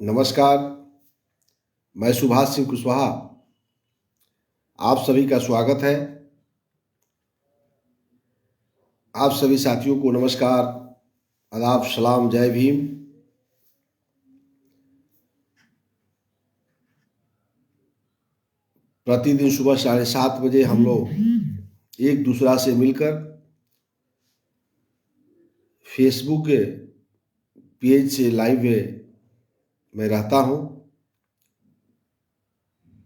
नमस्कार। मैं सुभाष सिंह कुशवाहा आप सभी का स्वागत है। आप सभी साथियों को नमस्कार, आदाब, सलाम, जय भीम। प्रतिदिन सुबह 7:30 बजे हम लोग एक दूसरा से मिलकर फेसबुक पेज से लाइव में रहता हूं।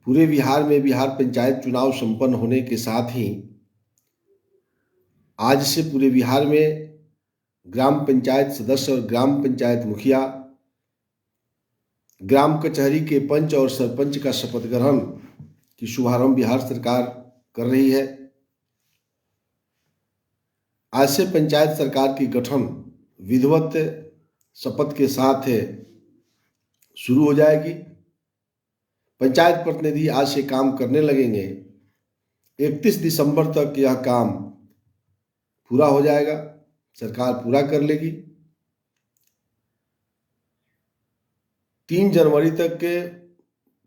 पूरे बिहार में बिहार पंचायत चुनाव संपन्न होने के साथ ही आज से पूरे बिहार में ग्राम पंचायत सदस्य और ग्राम पंचायत मुखिया, ग्राम कचहरी के पंच और सरपंच का शपथ ग्रहण की शुभारंभ बिहार सरकार कर रही है। आज से पंचायत सरकार की गठन विधिवत शपथ के साथ शुरू हो जाएगी। पंचायत प्रतिनिधि आज से काम करने लगेंगे। 31 दिसंबर तक यह काम पूरा हो जाएगा, सरकार पूरा कर लेगी। 3 जनवरी तक के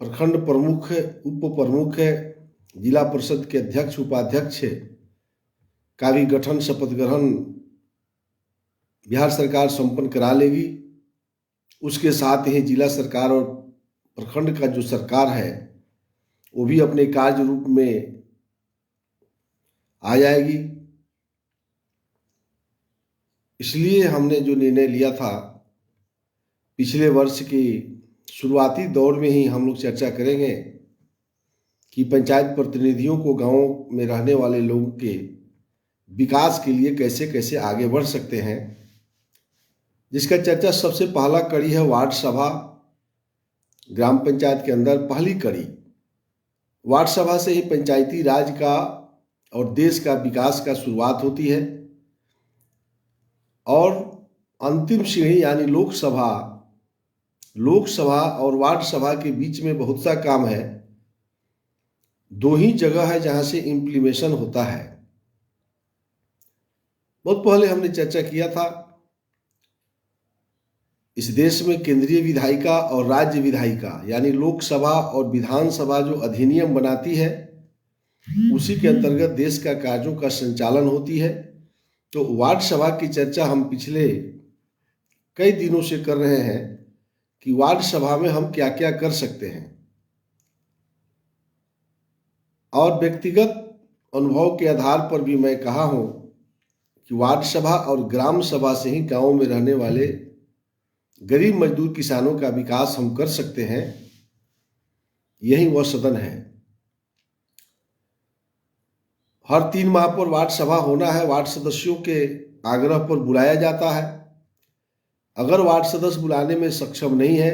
प्रखंड प्रमुख, उप प्रमुख, जिला परिषद के अध्यक्ष, उपाध्यक्ष का भी गठन, शपथ ग्रहण बिहार सरकार संपन्न करा लेगी। उसके साथ ही जिला सरकार और प्रखंड का जो सरकार है वो भी अपने कार्य रूप में आ जाएगी। इसलिए हमने जो निर्णय लिया था, पिछले वर्ष की शुरुआती दौर में ही हम लोग चर्चा करेंगे कि पंचायत प्रतिनिधियों को गांवों में रहने वाले लोगों के विकास के लिए कैसे कैसे आगे बढ़ सकते हैं, जिसका चर्चा सबसे पहला कड़ी है वार्ड सभा। ग्राम पंचायत के अंदर पहली कड़ी वार्ड सभा से ही पंचायती राज का और देश का विकास का शुरुआत होती है। और अंतिम सीढ़ी यानी लोकसभा और वार्ड सभा के बीच में बहुत सा काम है। 2 ही जगह है जहां से इम्प्लीमेशन होता है। बहुत पहले हमने चर्चा किया था, इस देश में केंद्रीय विधायिका और राज्य विधायिका यानी लोकसभा और विधानसभा जो अधिनियम बनाती है, उसी के अंतर्गत देश का कार्यों का संचालन होती है। तो वार्ड सभा की चर्चा हम पिछले कई दिनों से कर रहे हैं कि वार्ड सभा में हम क्या क्या कर सकते हैं। और व्यक्तिगत अनुभव के आधार पर भी मैं कहा हूं कि वार्ड सभा और ग्राम सभा से ही गांवों में रहने वाले गरीब मजदूर किसानों का विकास हम कर सकते हैं। यही वह सदन है। हर 3 माह पर वार्ड सभा होना है। वार्ड सदस्यों के आग्रह पर बुलाया जाता है। अगर वार्ड सदस्य बुलाने में सक्षम नहीं है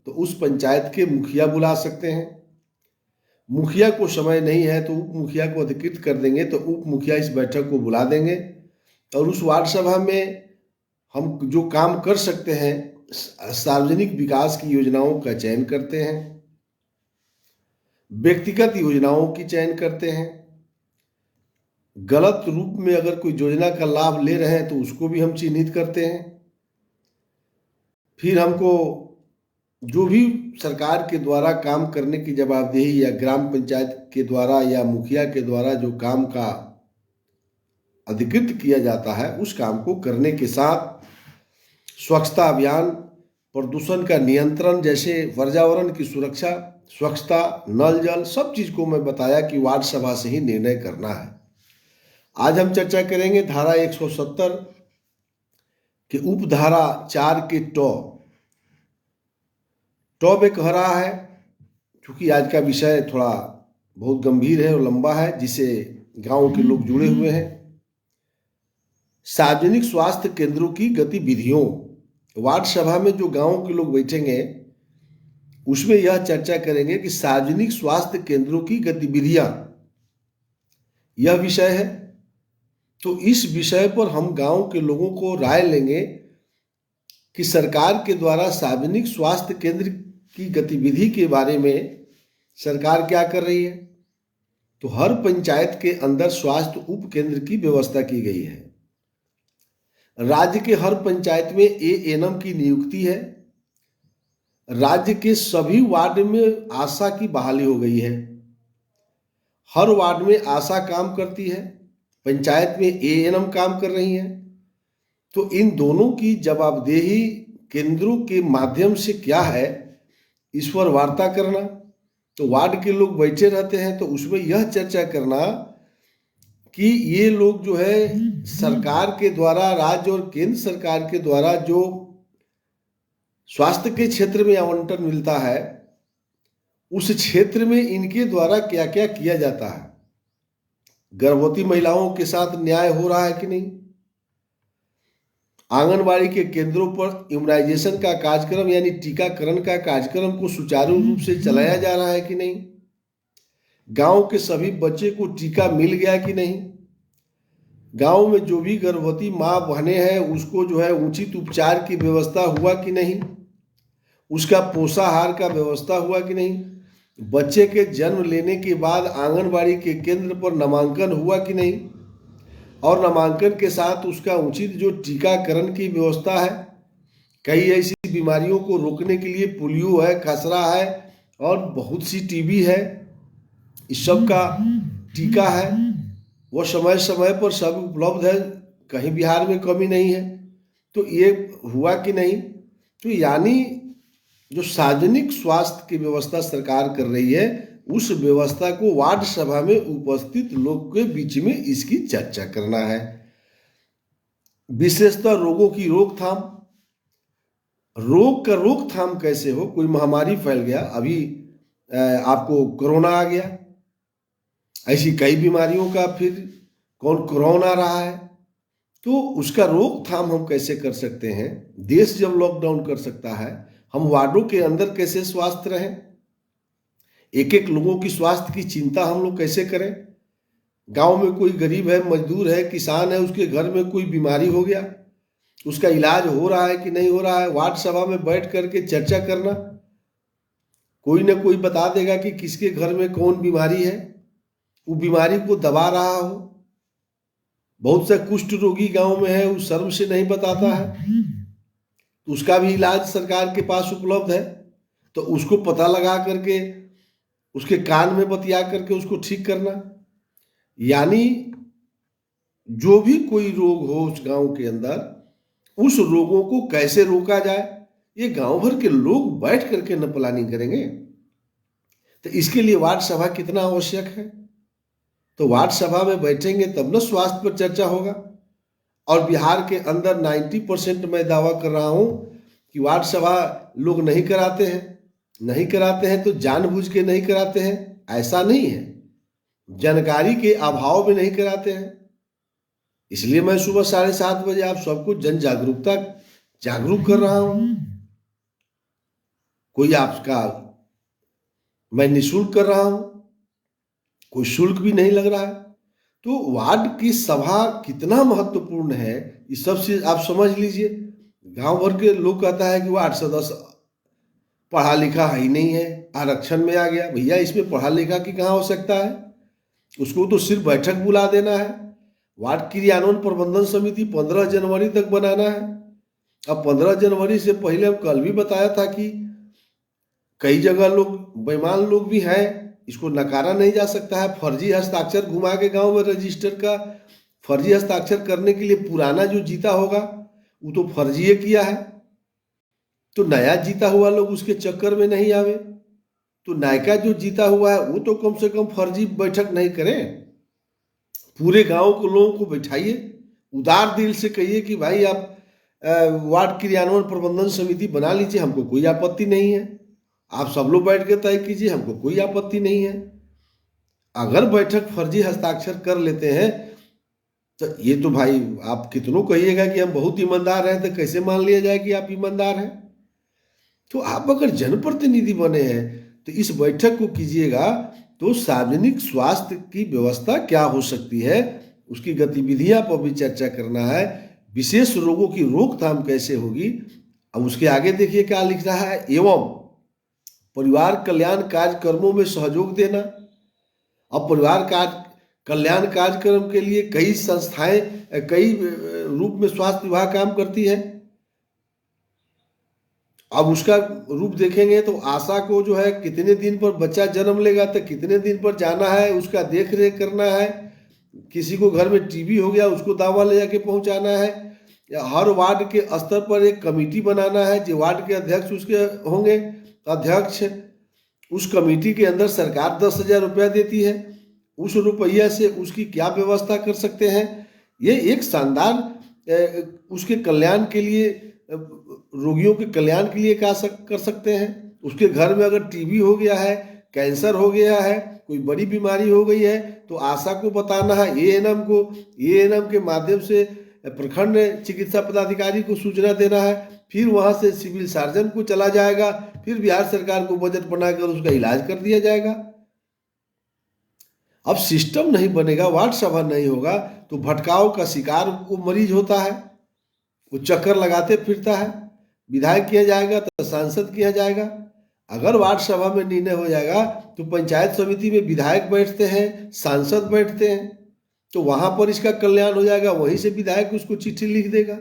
तो उस पंचायत के मुखिया बुला सकते हैं। मुखिया को समय नहीं है तो उप मुखिया को अधिकृत कर देंगे, तो उप मुखिया इस बैठक को बुला देंगे और उस वार्ड सभा में हम जो काम कर सकते हैं, सार्वजनिक विकास की योजनाओं का चयन करते हैं, व्यक्तिगत योजनाओं की चयन करते हैं। गलत रूप में अगर कोई योजना का लाभ ले रहे हैं तो उसको भी हम चिन्हित करते हैं। फिर हमको जो भी सरकार के द्वारा काम करने की जवाबदेही या ग्राम पंचायत के द्वारा या मुखिया के द्वारा जो काम का अधिकृत किया जाता है, उस काम को करने के साथ स्वच्छता अभियान, प्रदूषण का नियंत्रण, जैसे पर्यावरण की सुरक्षा, स्वच्छता, नल जल, सब चीज को मैं बताया कि वार्ड सभा से ही निर्णय करना है। आज हम चर्चा करेंगे धारा 170 के उपधारा 4 के टॉ में कह रहा है, क्योंकि आज का विषय थोड़ा बहुत गंभीर है और लंबा है, जिसे गांव के लोग जुड़े हुए हैं। सार्वजनिक स्वास्थ्य केंद्रों की गतिविधियों, वार्ड सभा में जो गांव के लोग बैठेंगे उसमें यह चर्चा करेंगे कि सार्वजनिक स्वास्थ्य केंद्रों की गतिविधियां, यह विषय है। तो इस विषय पर हम गांव के लोगों को राय लेंगे कि सरकार के द्वारा सार्वजनिक स्वास्थ्य केंद्र की गतिविधि के बारे में सरकार क्या कर रही है। तो हर पंचायत के अंदर स्वास्थ्य उप केंद्र की व्यवस्था की गई है। राज्य के हर पंचायत में एएनएम की नियुक्ति है। राज्य के सभी वार्ड में आशा की बहाली हो गई है। हर वार्ड में आशा काम करती है, पंचायत में एएनएम काम कर रही हैं। तो इन दोनों की जवाबदेही केंद्रों के माध्यम से क्या है, इस पर वार्ता करना। तो वार्ड के लोग बैठे रहते हैं तो उसमें यह चर्चा करना कि ये लोग जो है सरकार के द्वारा, राज्य और केंद्र सरकार के द्वारा जो स्वास्थ्य के क्षेत्र में आवंटन मिलता है, उस क्षेत्र में इनके द्वारा क्या क्या किया जाता है। गर्भवती महिलाओं के साथ न्याय हो रहा है कि नहीं, आंगनबाड़ी के केंद्रों पर इम्यूनाइजेशन का कार्यक्रम यानी टीकाकरण का कार्यक्रम को सुचारू रूप से चलाया जा रहा है कि नहीं, गांव के सभी बच्चे को टीका मिल गया कि नहीं, गांव में जो भी गर्भवती माँ बहनें हैं उसको जो है उचित उपचार की व्यवस्था हुआ कि नहीं, उसका पोषाहार का व्यवस्था हुआ कि नहीं, बच्चे के जन्म लेने के बाद आंगनबाड़ी के केंद्र पर नामांकन हुआ कि नहीं, और नामांकन के साथ उसका उचित जो टीकाकरण की व्यवस्था है। कई ऐसी बीमारियों को रोकने के लिए पोलियो है, खसरा है और बहुत सी टीबी है, इस सब का टीका है, वो समय समय पर सब उपलब्ध है, कहीं बिहार में कमी नहीं है। तो ये हुआ कि नहीं। तो यानी जो सार्वजनिक स्वास्थ्य की व्यवस्था सरकार कर रही है, उस व्यवस्था को वार्ड सभा में उपस्थित लोग के बीच में इसकी चर्चा करना है। विशेषतः रोगों की रोकथाम, रोग का रोकथाम कैसे हो, कोई महामारी फैल गया, अभी आपको कोरोना आ गया, ऐसी कई बीमारियों का फिर कौन कोरोना रहा है, तो उसका रोकथाम हम कैसे कर सकते हैं। देश जब लॉकडाउन कर सकता है, हम वार्डों के अंदर कैसे स्वास्थ्य रहें, एक एक लोगों की स्वास्थ्य की चिंता हम लोग कैसे करें। गांव में कोई गरीब है, मजदूर है, किसान है, उसके घर में कोई बीमारी हो गया, उसका इलाज हो रहा है कि नहीं हो रहा है, वार्ड सभा में बैठ करके चर्चा करना। कोई ना कोई बता देगा कि किसके घर में कौन बीमारी है, वो बीमारी को दबा रहा हो। बहुत सा कुष्ठ रोगी गांव में है, वो शर्म से नहीं बताता है, तो उसका भी इलाज सरकार के पास उपलब्ध है। तो उसको पता लगा करके उसके कान में बतिया करके उसको ठीक करना। यानी जो भी कोई रोग हो उस गांव के अंदर, उस रोगों को कैसे रोका जाए, ये गांव भर के लोग बैठ करके न प्लानिंग करेंगे। तो इसके लिए वार्ड सभा कितना आवश्यक है। तो वार्ड सभा में बैठेंगे तब न स्वास्थ्य पर चर्चा होगा। और बिहार के अंदर 90% मैं दावा कर रहा हूं कि वार्ड सभा लोग नहीं कराते हैं। नहीं कराते हैं तो जानबूझ के नहीं कराते हैं, ऐसा नहीं है, जानकारी के अभाव में नहीं कराते हैं। इसलिए मैं सुबह 7:30 बजे आप सबको जन जागरूकता जागरूक कर रहा हूं। कोई आपका मैं निःशुल्क कर रहा हूं, कोई शुल्क भी नहीं लग रहा है। तो वार्ड की सभा कितना महत्वपूर्ण है, ये सब चीज आप समझ लीजिए। गांव भर के लोग कहता है कि वार्ड सदस्य पढ़ा लिखा ही नहीं है, आरक्षण में आ गया। भैया इसमें पढ़ा लिखा की कहाँ आवश्यकता है, उसको तो सिर्फ बैठक बुला देना है। वार्ड क्रियान्वयन प्रबंधन समिति 15 जनवरी तक बनाना है। अब 15 जनवरी से पहले हम कल भी बताया था कि कई जगह लोग बेईमान लोग भी हैं, इसको नकारा नहीं जा सकता है। फर्जी हस्ताक्षर घुमा के गांव में रजिस्टर का फर्जी हस्ताक्षर करने के लिए पुराना जो जीता होगा वो तो फर्जी किया है, तो नया जीता हुआ लोग उसके चक्कर में नहीं आवे। तो नायका जो जीता हुआ है वो तो कम से कम फर्जी बैठक नहीं करें। पूरे गांव के लोगों को बैठाइए, उदार दिल से कहिए कि भाई आप वार्ड क्रियान्वयन प्रबंधन समिति बना लीजिए, हमको कोई आपत्ति नहीं है। आप सब लोग बैठ के तय कीजिए, हमको कोई आपत्ति नहीं है। अगर बैठक फर्जी हस्ताक्षर कर लेते हैं तो ये तो भाई आप कितनों कहिएगा कि हम बहुत ईमानदार हैं, तो कैसे मान लिया जाए कि आप ईमानदार हैं। तो आप अगर जनप्रतिनिधि बने हैं तो इस बैठक को कीजिएगा। तो सार्वजनिक स्वास्थ्य की व्यवस्था क्या हो सकती है, उसकी गतिविधियां पर भी चर्चा करना है। विशेष रोगों की रोकथाम कैसे होगी। अब उसके आगे देखिए क्या लिख रहा है, एवं परिवार कल्याण कार्यक्रमों में सहयोग देना। अब परिवार कल्याण कार्यक्रम के लिए कई संस्थाएं कई रूप में स्वास्थ्य विभाग काम करती है। अब उसका रूप देखेंगे तो आशा को जो है कितने दिन पर बच्चा जन्म लेगा तो कितने दिन पर जाना है, उसका देख रेख करना है। किसी को घर में टीबी हो गया उसको दवा ले जाके पहुंचाना है। या हर वार्ड के स्तर पर एक कमेटी बनाना है, जो वार्ड के अध्यक्ष उसके होंगे अध्यक्ष। उस कमेटी के अंदर सरकार 10,000 रुपया देती है, उस रुपया से उसकी क्या व्यवस्था कर सकते हैं। ये एक शानदार उसके कल्याण के लिए, रोगियों के कल्याण के लिए क्या कर सकते हैं। उसके घर में अगर टीबी हो गया है, कैंसर हो गया है, कोई बड़ी बीमारी हो गई है तो आशा को बताना है, एएनएम को, एएनएम के माध्यम से प्रखंड चिकित्सा पदाधिकारी को सूचना देना है, फिर वहां से सिविल सर्जन को चला जाएगा, फिर बिहार सरकार को बजट बनाकर उसका इलाज कर दिया जाएगा। अब सिस्टम नहीं बनेगा, वार्ड सभा नहीं होगा तो भटकाव का शिकार वो मरीज होता है, वो चक्कर लगाते फिरता है। विधायक किया जाएगा तो सांसद किया जाएगा। अगर वार्ड सभा में निर्णय हो जाएगा तो पंचायत समिति में विधायक बैठते हैं, सांसद बैठते हैं, तो वहां पर इसका कल्याण हो जाएगा, वहीं से विधायक उसको चिट्ठी लिख देगा।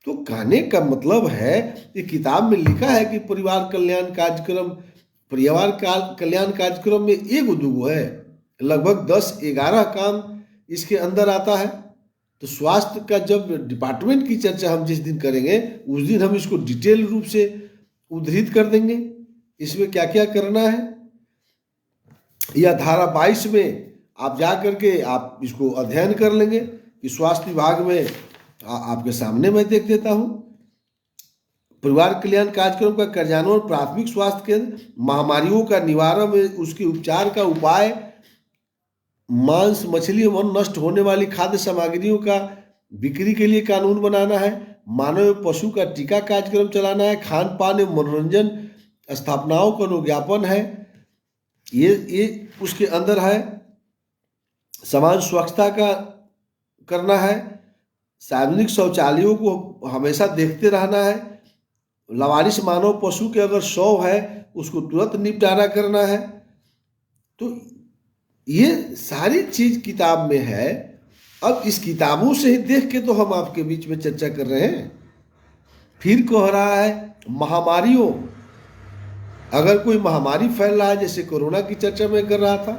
तो कहने का मतलब है कि किताब में लिखा है कि परिवार कल्याण कार्यक्रम में एगो दूगो है, लगभग 10-11 काम इसके अंदर आता है। तो स्वास्थ्य का जब डिपार्टमेंट की चर्चा हम जिस दिन करेंगे उस दिन हम इसको डिटेल रूप से उद्धृत कर देंगे, इसमें क्या क्या करना है। या धारा 22 में आप जा करके आप इसको अध्ययन कर लेंगे कि स्वास्थ्य विभाग में आपके सामने मैं देख देता हूं, परिवार कल्याण कार्यक्रम का कार्यान्वयन, प्राथमिक स्वास्थ्य केंद्र, महामारियों का निवारण में उसके उपचार का उपाय, मांस मछली एवं नष्ट होने वाली खाद्य सामग्रियों का बिक्री के लिए कानून बनाना है, मानव एवं पशु का टीका कार्यक्रम चलाना है, खान पान एवं मनोरंजन स्थापनाओं का अनुज्ञापन है, ये उसके अंदर है। समाज स्वच्छता का करना है, सार्वजनिक शौचालयों को हमेशा देखते रहना है, लावारिस मानव पशु के अगर शव है उसको तुरंत निपटारा करना है। तो ये सारी चीज किताब में है। अब इस किताबों से ही देख के तो हम आपके बीच में चर्चा कर रहे हैं। फिर कह रहा है महामारियों, अगर कोई महामारी फैल रहा है, जैसे कोरोना की चर्चा में कर रहा था,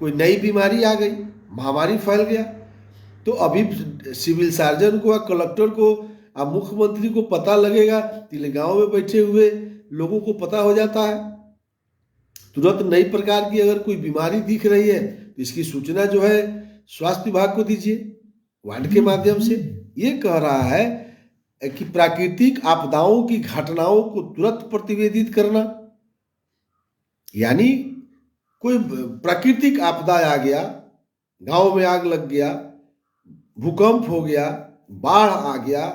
कोई नई बीमारी आ गई, महामारी फैल गया, तो अभी सिविल सर्जन को, कलेक्टर को, मुख्यमंत्री को पता लगेगा, गांव में बैठे हुए लोगों को पता हो जाता है। तुरंत नई प्रकार की अगर कोई बीमारी दिख रही है तो इसकी सूचना जो है स्वास्थ्य विभाग को दीजिए वार्ड के माध्यम से। ये कह रहा है कि प्राकृतिक आपदाओं की घटनाओं को तुरंत प्रतिवेदित करना, यानी कोई प्राकृतिक आपदा आ गया, गांव में आग लग गया, भूकंप हो गया, बाढ़ आ गया,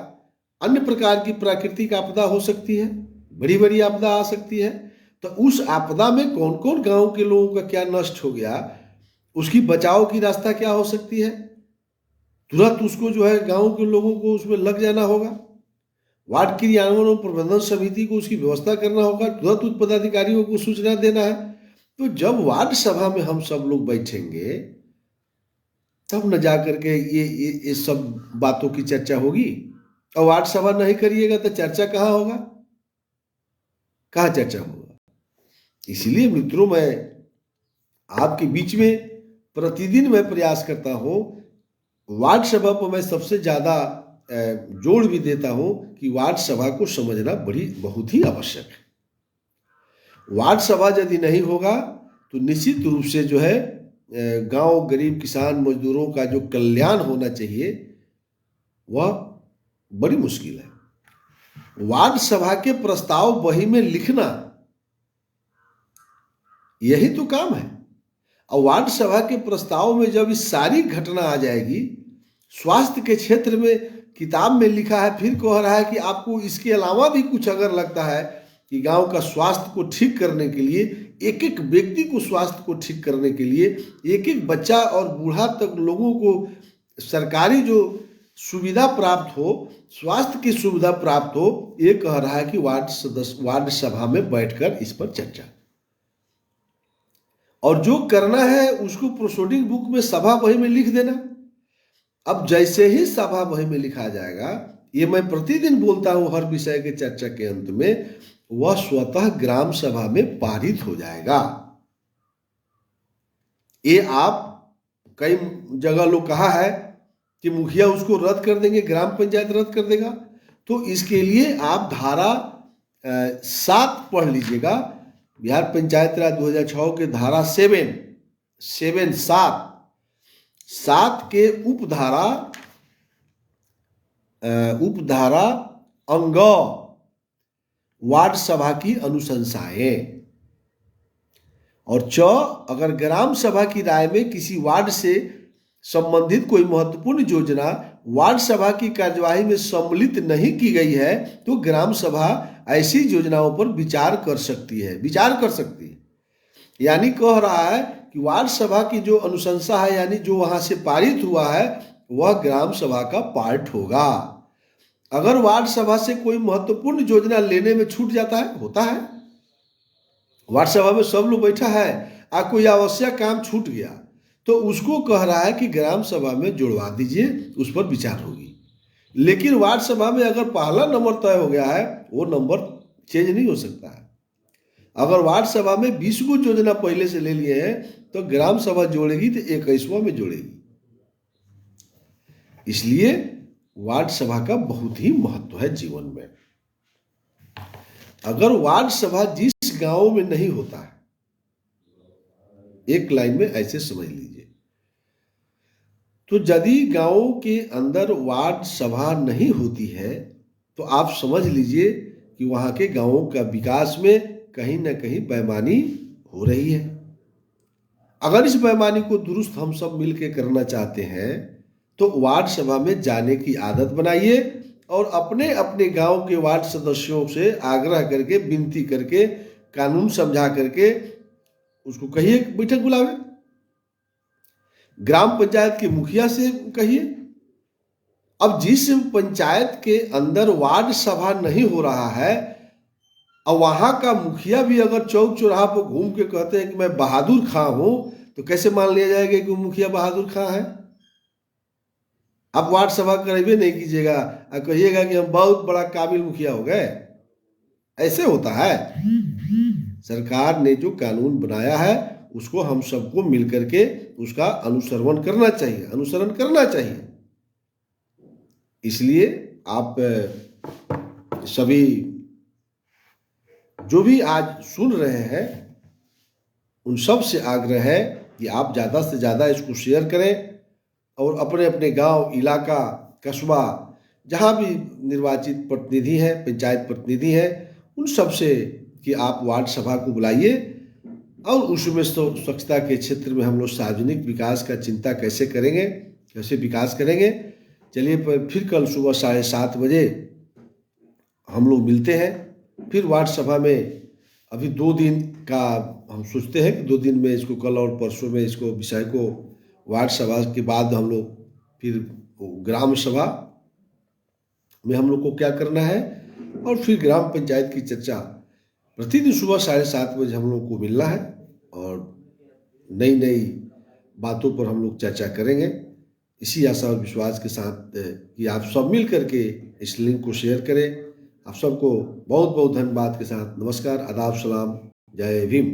अन्य प्रकार की प्राकृतिक आपदा हो सकती है, बड़ी बड़ी आपदा आ सकती है। तो उस आपदा में कौन कौन गांव के लोगों का क्या नष्ट हो गया, उसकी बचाव की रास्ता क्या हो सकती है, तुरंत उसको जो है गांव के लोगों को उसमें लग जाना होगा। वार्ड क्रियान्वयन और प्रबंधन समिति को उसकी व्यवस्था करना होगा, तुरंत उस पदाधिकारियों को सूचना देना है। तो जब वार्ड सभा में हम सब लोग बैठेंगे तब न जा करके ये सब बातों की चर्चा होगी। और वार्ड सभा नहीं करिएगा तो चर्चा कहाँ होगा, कहाँ चर्चा होगा। इसलिए मित्रों, मैं आपके बीच में प्रतिदिन मैं प्रयास करता हूं, वार्ड सभा पर मैं सबसे ज्यादा जोड़ भी देता हूं कि वार्ड सभा को समझना बहुत ही आवश्यक है। वार्ड सभा यदि नहीं होगा तो निश्चित रूप से जो है गांव, गरीब, किसान, मजदूरों का जो कल्याण होना चाहिए वह बड़ी मुश्किल है। वार्ड सभा के प्रस्ताव बही में लिखना यही तो काम है। और वार्ड सभा के प्रस्ताव में जब इस सारी घटना आ जाएगी, स्वास्थ्य के क्षेत्र में किताब में लिखा है, फिर कह रहा है कि आपको इसके अलावा भी कुछ अगर लगता है कि गांव का स्वास्थ्य को ठीक करने के लिए, एक एक व्यक्ति को स्वास्थ्य को ठीक करने के लिए, एक एक बच्चा और बूढ़ा तक लोगों को सरकारी जो सुविधा प्राप्त हो, स्वास्थ्य की सुविधा प्राप्त हो, ये कह रहा है कि वार्ड सभा में बैठकर इस पर चर्चा, और जो करना है उसको प्रोसीडिंग बुक में, सभा बही में लिख देना। अब जैसे ही सभा बही में लिखा जाएगा ये मैं प्रतिदिन बोलता हूं हर विषय के चर्चा के अंत में, वह स्वतः ग्राम सभा में पारित हो जाएगा। ये आप कई जगह लोग कहा है कि मुखिया उसको रद्द कर देंगे, ग्राम पंचायत रद्द कर देगा। तो इसके लिए आप धारा 7 पढ़ लीजिएगा, बिहार पंचायत राज 2006 के धारा 7 के उपधारा अंग वार्ड सभा की अनुशंसाएं, और अगर ग्राम सभा की राय में किसी वार्ड से संबंधित कोई महत्वपूर्ण योजना वार्ड सभा की कार्यवाही में सम्मिलित नहीं की गई है तो ग्राम सभा ऐसी योजनाओं पर विचार कर सकती है। यानी कह रहा है कि वार्ड सभा की जो अनुशंसा है, यानी जो वहां से पारित हुआ है, वह ग्राम सभा का पार्ट होगा। अगर वार्ड सभा से कोई महत्वपूर्ण योजना लेने में छूट जाता है, होता है, वार्ड सभा में सब लोग बैठा है, कोई आवश्यक काम छूट गया, तो उसको कह रहा है कि ग्राम सभा में जुड़वा दीजिए, उस पर विचार होगी। लेकिन वार्ड सभा में अगर पहला नंबर तय हो गया है, वो नंबर चेंज नहीं हो सकता है। अगर वार्ड सभा में 20 गो योजना पहले से ले लिए हैं तो ग्राम सभा जोड़ेगी तो 21वां में जोड़ेगी। इसलिए वार्ड सभा का बहुत ही महत्व है जीवन में। अगर वार्ड सभा जिस गांव में नहीं होता है, एक लाइन में ऐसे समझ लीजिए, तो यदि गांव के अंदर वार्ड सभा नहीं होती है तो आप समझ लीजिए कि वहां के गांवों का विकास में कहीं ना कहीं बेईमानी हो रही है। अगर इस बेईमानी को दुरुस्त हम सब मिलकर करना चाहते हैं तो वार्ड सभा में जाने की आदत बनाइए और अपने अपने गांव के वार्ड सदस्यों से आग्रह करके, विनती करके, कानून समझा करके उसको कहिए बैठक बुलावे। ग्राम पंचायत के मुखिया से कहिए। अब जिस पंचायत के अंदर वार्ड सभा नहीं हो रहा है और वहां का मुखिया भी अगर चौक चौराहा पर घूम के कहते हैं कि मैं बहादुर खां हूं, तो कैसे मान लिया जाएगा कि मुखिया बहादुर खां है? आप वार्ड सभा करेबे नहीं कीजिएगा और कहिएगा कि हम बहुत बड़ा काबिल मुखिया हो गए। ऐसे होता है। सरकार ने जो कानून बनाया है उसको हम सबको मिलकर के उसका अनुसरण करना चाहिए। इसलिए आप सभी जो भी आज सुन रहे हैं उन सब से आग्रह है कि आप ज़्यादा से ज़्यादा इसको शेयर करें और अपने अपने गांव, इलाका, कस्बा, जहां भी निर्वाचित प्रतिनिधि हैं, पंचायत प्रतिनिधि हैं, उन सब से कि आप वार्ड सभा को बुलाइए और उसमें स्वच्छता के क्षेत्र में हम लोग सार्वजनिक विकास का चिंता कैसे करेंगे, कैसे विकास करेंगे। चलिए फिर कल सुबह 7:30 बजे हम लोग मिलते हैं। फिर वार्ड सभा में अभी 2 दिन का हम सोचते हैं कि 2 दिन में इसको, कल और परसों में इसको विषय को वार्ड सभा के बाद हम लोग फिर ग्राम सभा में हम लोग को क्या करना है और फिर ग्राम पंचायत की चर्चा प्रतिदिन सुबह 7:30 बजे हम लोग को मिलना है और नई नई बातों पर हम लोग चर्चा करेंगे। इसी आशा और विश्वास के साथ कि आप सब मिल करके इस लिंक को शेयर करें। आप सबको बहुत बहुत धन्यवाद के साथ नमस्कार, आदाब, सलाम, जय भीम।